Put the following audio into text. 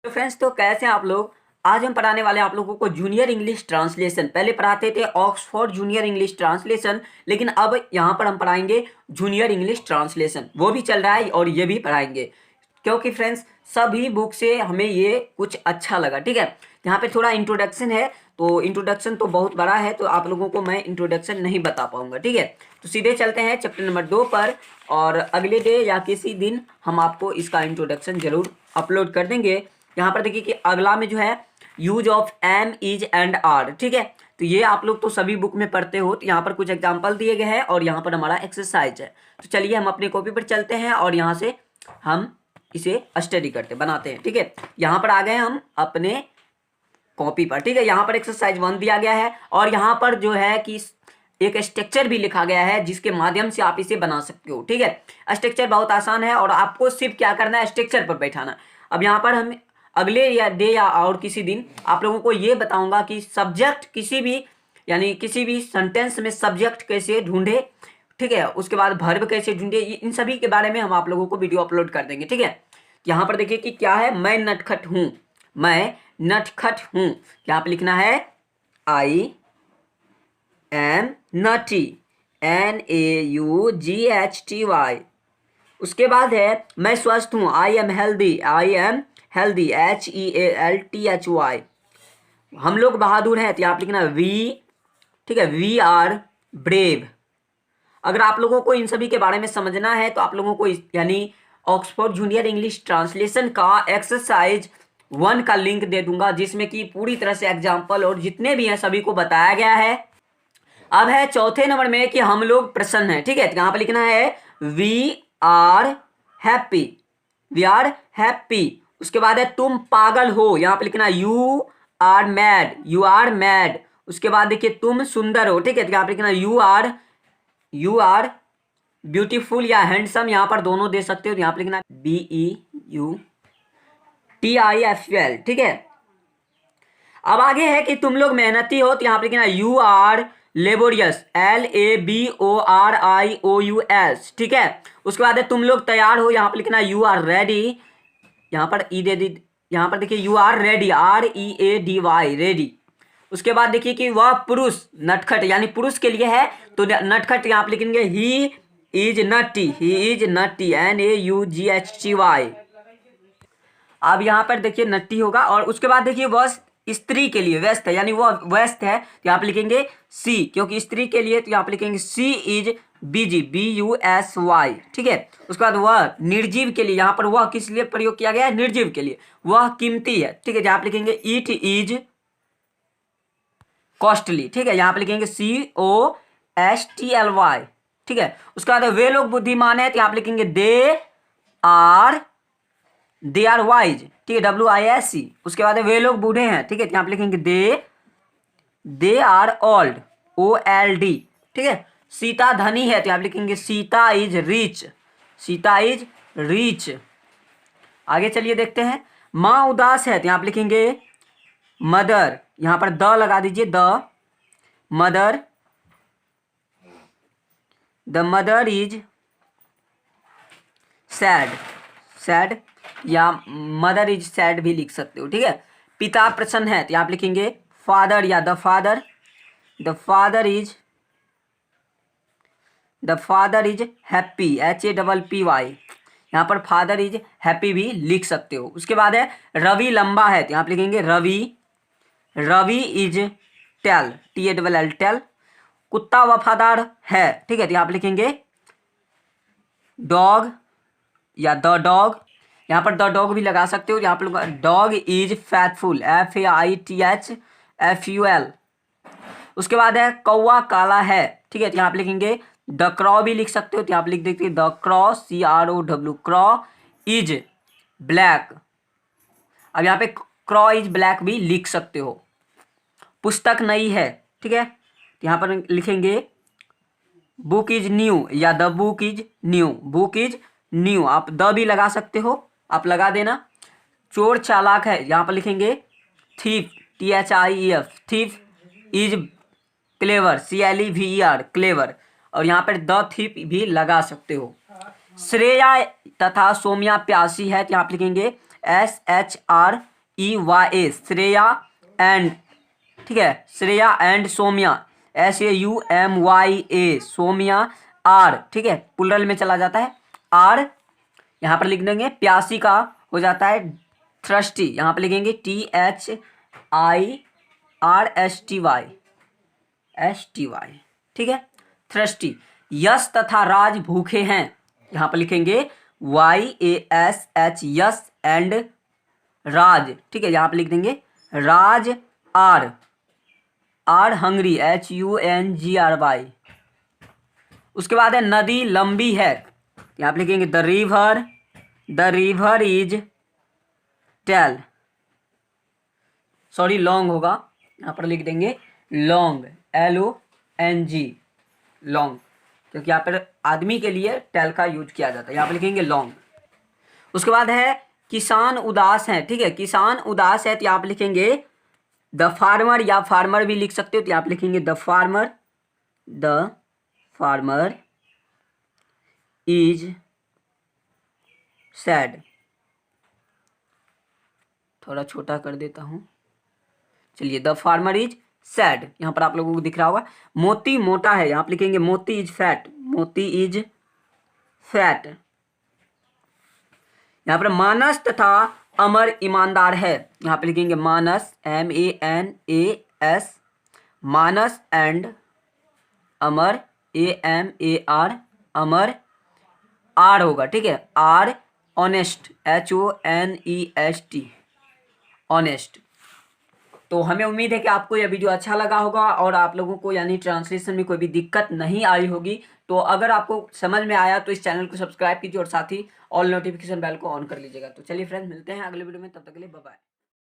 तो फ्रेंड्स, तो कैसे हैं आप लोग। आज हम पढ़ाने वाले हैं आप लोगों को जूनियर इंग्लिश ट्रांसलेशन। पहले पढ़ाते थे ऑक्सफोर्ड जूनियर इंग्लिश ट्रांसलेशन, लेकिन अब यहाँ पर हम पढ़ाएंगे जूनियर इंग्लिश ट्रांसलेशन। वो भी चल रहा है और ये भी पढ़ाएंगे, क्योंकि फ्रेंड्स सभी बुक से हमें ये कुछ अच्छा लगा। ठीक है, यहाँ पे थोड़ा इंट्रोडक्शन है, तो इंट्रोडक्शन तो बहुत बड़ा है, तो आप लोगों को मैं इंट्रोडक्शन नहीं बता पाऊंगा। ठीक है, तो सीधे चलते हैं चैप्टर नंबर 2 पर, और अगले डे या किसी दिन हम आपको इसका इंट्रोडक्शन जरूर अपलोड कर देंगे। यहाँ पर देखिए कि अगला में जो है use of am, is and are. ठीक है, तो ये आप लोग तो सभी बुक में पढ़ते हो, तो यहाँ पर कुछ एग्जाम्पल दिए गए हैं और यहाँ पर हमारा एक्सरसाइज है। तो चलिए हम अपने कॉपी पर चलते हैं और यहाँ से हम इसे स्टडी करते बनाते हैं। ठीक है, यहाँ पर आ गए हम अपने कॉपी पर। ठीक है, यहाँ पर एक्सरसाइज 1 दिया गया है और यहाँ पर जो है कि एक स्ट्रक्चर भी लिखा गया है जिसके माध्यम से आप इसे बना सकते हो। ठीक है, स्ट्रक्चर बहुत आसान है और आपको सिर्फ क्या करना है, स्ट्रक्चर पर बैठाना। अब यहाँ पर हम अगले या डे या और किसी दिन आप लोगों को ये बताऊंगा कि सब्जेक्ट किसी भी यानी किसी भी सेंटेंस में सब्जेक्ट कैसे ढूंढे। ठीक है, उसके बाद वर्ब कैसे ढूंढे, इन सभी के बारे में हम आप लोगों को वीडियो अपलोड कर देंगे। ठीक है, यहाँ पर देखिए कि क्या है, मैं नटखट हूँ। मैं नटखट हूँ, यहाँ पे लिखना है आई एम नटी, NAUGHTY। उसके बाद है मैं स्वस्थ हूँ, आई एम हेल्दी, HEALTHY। हम लोग बहादुर हैं, तो यहाँ पे लिखना वी। ठीक है, वी आर ब्रेव। अगर आप लोगों को इन सभी के बारे में समझना है तो आप लोगों को यानी ऑक्सफोर्ड जूनियर इंग्लिश ट्रांसलेशन का एक्सरसाइज 1 का लिंक दे दूंगा, जिसमें कि पूरी तरह से एग्जाम्पल और जितने भी हैं सभी को बताया गया है। अब है चौथे नंबर में कि हम लोग प्रसन्न हैं। ठीक है, तो यहाँ पे लिखना है we are happy, we are happy. उसके बाद है तुम पागल हो, यहाँ पे लिखना you are mad, you are mad. उसके बाद देखिए तुम सुंदर हो। ठीक है, तो यहाँ पे लिखना यू आर ब्यूटीफुल या हैंडसम, यहाँ पर दोनों दे सकते हो, तो यहाँ पे लिखना BEUTIFUL। ठीक है, अब आगे है कि तुम लोग मेहनती हो, तो यहाँ पे लिखना यू आर लेबोरियस, LABORIOUS। ठीक है, उसके बाद है तुम लोग तैयार हो, यहाँ पे लिखना यू आर रेडी। यहाँ पर ई दे दी, यहाँ पर देखिए you are ready, READY, ready. उसके बाद देखिए कि वह पुरुष नटखट यानी पुरुष के लिए है, तो नटखट यहाँ पे लिखेंगे he is nutty, he is nutty, NAUGHTY। अब यहाँ पर देखिए नट्टी होगा, और उसके बाद देखिए वह स्त्री के लिए व्यस्त है, यानी वह व्यस्त है, तो यहाँ पे लिखेंगे सी, क्योंकि स्त्री के लिए, तो यहाँ पे लिखेंगे सी इज बिजी, BUSY। ठीक है, उसके बाद वह निर्जीव के लिए, यहाँ पर वह किस लिए प्रयोग किया गया है, निर्जीव के लिए, वह कीमती है। ठीक है, यहाँ पे लिखेंगे इट इज कॉस्टली। ठीक है, यहाँ पे लिखेंगे COSTLY। ठीक है, उसके बाद वे लोग बुद्धिमान है, तो यहाँ पे लिखेंगे दे आर वाइज। ठीक है, WISE। उसके बाद वे लोग बूढ़े हैं। ठीक है, यहाँ पे लिखेंगे दे आर ओल्ड, OLD। ठीक है, सीता धनी है, तो यहाँ पे लिखेंगे Sita is rich, Sita is rich. आगे चलिए देखते हैं, माँ उदास है, तो यहाँ पे लिखेंगे मदर, यहाँ पर द लगा दीजिए, the mother is sad, sad या मदर इज सैड भी लिख सकते हो। ठीक है, पिता प्रसन्न है, तो यहाँ पे लिखेंगे फादर या the father is happy, HAPPY। यहाँ पर फादर इज हैप्पी भी लिख सकते हो। उसके बाद है रवि लंबा है, तो यहाँ पे लिखेंगे Ravi is tall, TALL, tall. कुत्ता वफादार है। ठीक है, तो यहाँ पे लिखेंगे डॉग या द डॉग, यहाँ पर द डॉग भी लगा सकते हो। यहाँ पर डॉग इज फैथफुल, FAITHFUL। उसके बाद है कौवा काला है। ठीक है, तो यहाँ पे लिखेंगे द क्रॉ भी लिख सकते हो, तो यहाँ पे लिख देते द क्रॉ, CROW, क्रॉ इज ब्लैक। अब यहाँ पे क्रॉ इज ब्लैक भी लिख सकते हो। पुस्तक नई है। ठीक है, तो यहाँ पर लिखेंगे बुक इज न्यू या the book is new, book is new. आप द भी लगा सकते हो, आप लगा देना। चोर चालाक है, यहाँ पर लिखेंगे thief, THIEF, thief is clever, CLEVER, clever. और यहाँ पर द थीफ भी लगा सकते हो। श्रेया तथा सोम्या प्यासी है, तो यहाँ पर लिखेंगे SHREYA श्रेया एंड, ठीक है, Shreya and Saumya SAUMYA Saumya are, ठीक है, प्लुरल में चला जाता है आर, यहाँ पर लिख देंगे। प्यासी का हो जाता है थ्रस्टी, यहाँ पर लिखेंगे THIRSTY, ठीक है, थ्रस्टी। यश तथा राज भूखे हैं, यहाँ पर लिखेंगे YASH यश एंड राज, ठीक है, यहाँ पर लिख देंगे राज आर हंग्री HUNGRY। उसके बाद है नदी लंबी है, यहाँ पे लिखेंगे the river is tall, sorry long होगा, यहाँ पर लिख देंगे लॉन्ग LONG लॉन्ग, क्योंकि यहाँ पर आदमी के लिए टेल का यूज किया जाता है, यहाँ पर लिखेंगे लॉन्ग। उसके बाद है किसान उदास है, ठीक है, किसान उदास है तो यहाँ पर लिखेंगे द फार्मर, या फार्मर भी लिख सकते हो तो यहाँ पर लिखेंगे द फार्मर इज सैड, थोड़ा छोटा कर देता हूँ, चलिए द फार्मर इज सैड, यहाँ पर आप लोगों को दिख रहा होगा। मोती मोटा है, यहाँ पर लिखेंगे मोती इज फैट। यहाँ पर मानस तथा अमर ईमानदार है, यहाँ पे लिखेंगे Manas MANAS, Manas and Amar AMAR, Amar are होगा, ठीक है, आर ऑनेस्ट HONEST ऑनेस्ट। तो हमें उम्मीद है कि आपको यह वीडियो अच्छा लगा होगा और आप लोगों को यानी ट्रांसलेशन में कोई भी दिक्कत नहीं आई होगी। तो अगर आपको समझ में आया तो इस चैनल को सब्सक्राइब कीजिए और साथ ही ऑल नोटिफिकेशन बेल को ऑन कर लीजिएगा। तो चलिए फ्रेंड्स, मिलते हैं अगले वीडियो में, तब तक के लिए बाय बाय।